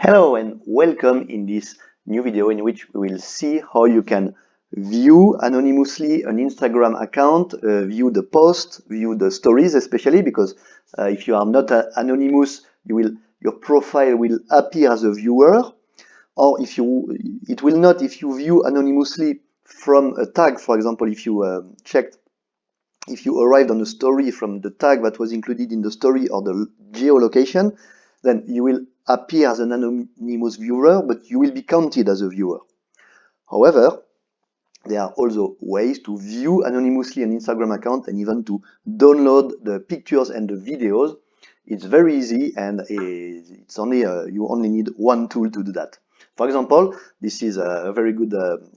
Hello and welcome in this new video in which we will see how you can view anonymously an Instagram account, view the post, view the stories, especially because if you are not anonymous, your profile will appear as a viewer, or it will not if you view anonymously from a tag. For example, if you if you arrived on a story from the tag that was included in the story or the geolocation, then you will appear as an anonymous viewer, but you will be counted as a viewer. However, there are also ways to view anonymously an Instagram account and even to download the pictures and the videos. It's very easy, and it's only you only need one tool to do that. For example, this is a very good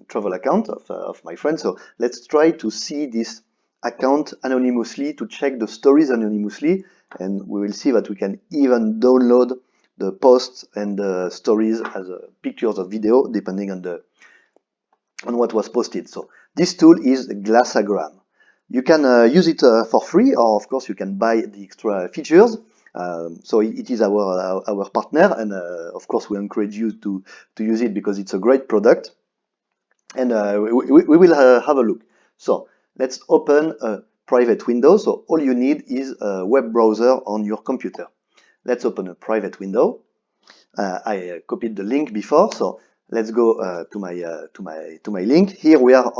travel account of my friend. So let's try to see this account anonymously, to check the stories anonymously, and we will see that we can even download the posts and the stories as pictures or video, depending on what was posted. So this tool is Glassagram. You can use it for free, or of course you can buy the extra features. So it is our partner, and of course we encourage you to use it because it's a great product. And we will have a look. So let's open a private window. So all you need is a web browser on your computer. Let's open a private window. I copied the link before, so let's go to my link. Here we are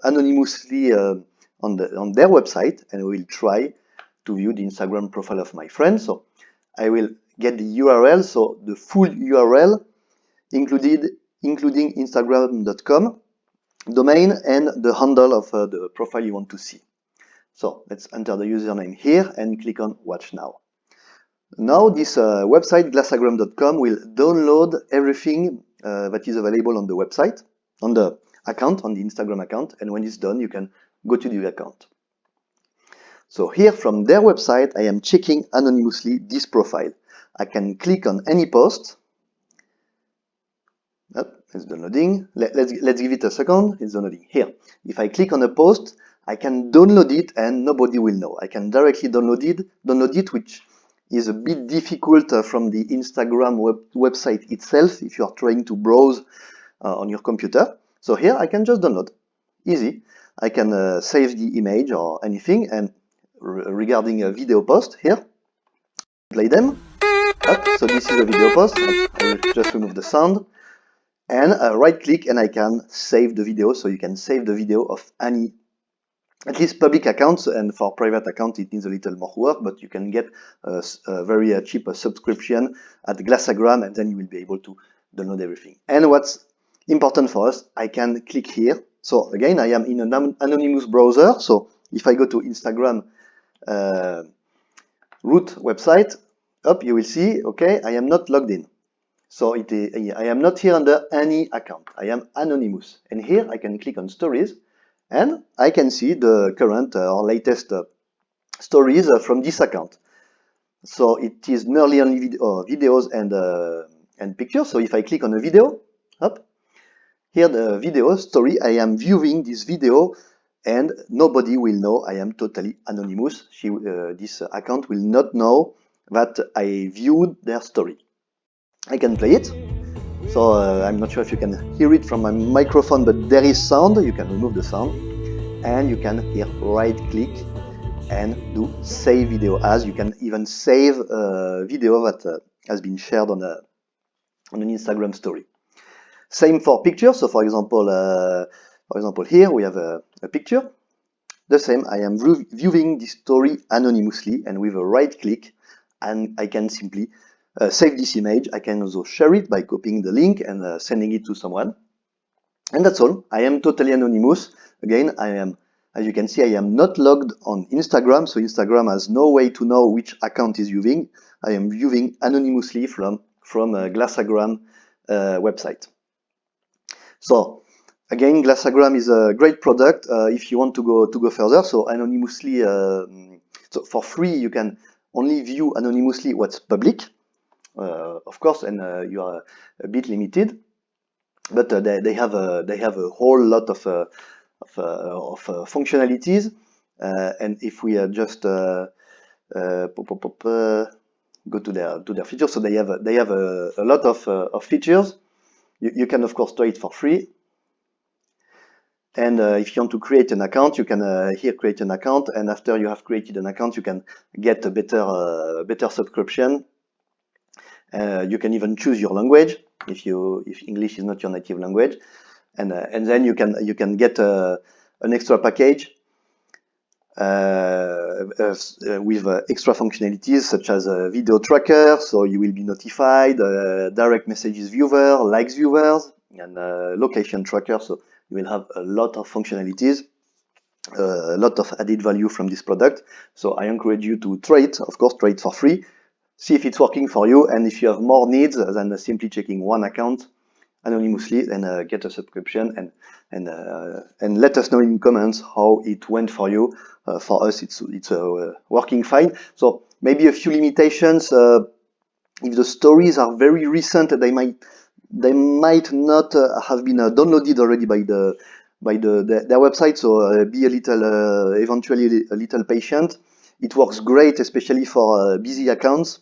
anonymously on their website, and we will try to view the Instagram profile of my friend. So I will get the URL, so the full URL including Instagram.com domain and the handle of the profile you want to see. So let's enter the username here and click on Watch Now. Now this website, Glassagram.com, will download everything that is available on the website, on the account, on the Instagram account, and when it's done, you can go to the account. So here from their website, I am checking anonymously this profile. I can click on any post. It's downloading. Let's give it a second. It's downloading. Here, if I click on a post, I can download it and nobody will know. I can directly download it, which is a bit difficult from the Instagram website itself if you are trying to browse on your computer. So here I can just download. Easy. I can save the image or anything, and regarding a video post here, play them. So this is a video post. I will just remove the sound and right click, and I can save the video. So you can save the video of any, at least public accounts, and for private account it needs a little more work, but you can get a very cheap subscription at Glassagram, and then you will be able to download everything. And what's important for us, I can click here. So again, I am in an anonymous browser. So if I go to Instagram root website, up you will see, okay, I am not logged in. So I am not here under any account. I am anonymous. And here I can click on stories, and I can see the current or latest stories from this account. So it is nearly only videos and pictures. So if I click on a video, up here the video story, I am viewing this video, and nobody will know. I am totally anonymous. This account will not know that I viewed their story. I can play it. So I'm not sure if you can hear it from my microphone, but there is sound. You can remove the sound, and you can here right click and do save video as. You can even save a video that has been shared on an Instagram story. Same for pictures. So for example here we have a picture. The same, I am viewing this story anonymously, and with a right click, and I can simply save this image. I can also share it by copying the link and sending it to someone. And that's all. I am totally anonymous. Again, as you can see, I am not logged on Instagram, so Instagram has no way to know which account is viewing. I am viewing anonymously from Glassagram website. So again, Glassagram is a great product if you want to go further. So anonymously, so for free, you can only view anonymously what's public. Of course, and you are a bit limited, but they have a whole lot of functionalities, and if we just go to their features. So they have a lot of features. You can of course try it for free. And if you want to create an account, you can here create an account, and after you have created an account, you can get a better subscription. You can even choose your language if English is not your native language, and then you can get an extra package with extra functionalities such as a video tracker, so you will be notified, direct messages viewer, likes viewers, and location tracker. So you will have a lot of functionalities, a lot of added value from this product. So I encourage you to try it. Of course, try it for free. See if it's working for you, and if you have more needs than simply checking one account anonymously, then get a subscription and let us know in comments how it went for you. For us, it's working fine. So maybe a few limitations. If the stories are very recent, they might not have been downloaded already by their website. So be a little eventually a little patient. It works great, especially for busy accounts.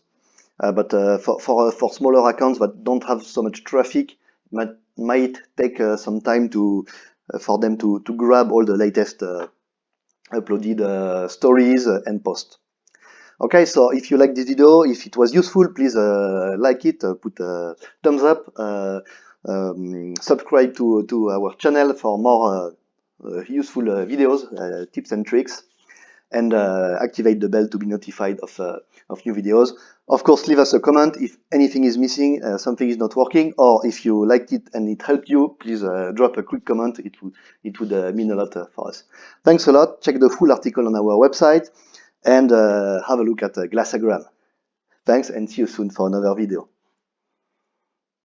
But for smaller accounts that don't have so much traffic, it might take some time for them to grab all the latest uploaded stories and posts. Okay, so if you like this video, if it was useful, please like it, put a thumbs up, subscribe to our channel for more useful videos, tips and tricks, and activate the bell to be notified of new videos. Of course, leave us a comment if anything is missing, something is not working, or if you liked it and it helped you, please drop a quick comment. It would mean a lot for us. Thanks a lot. Check the full article on our website and have a look at Glassagram. Thanks, and see you soon for another video.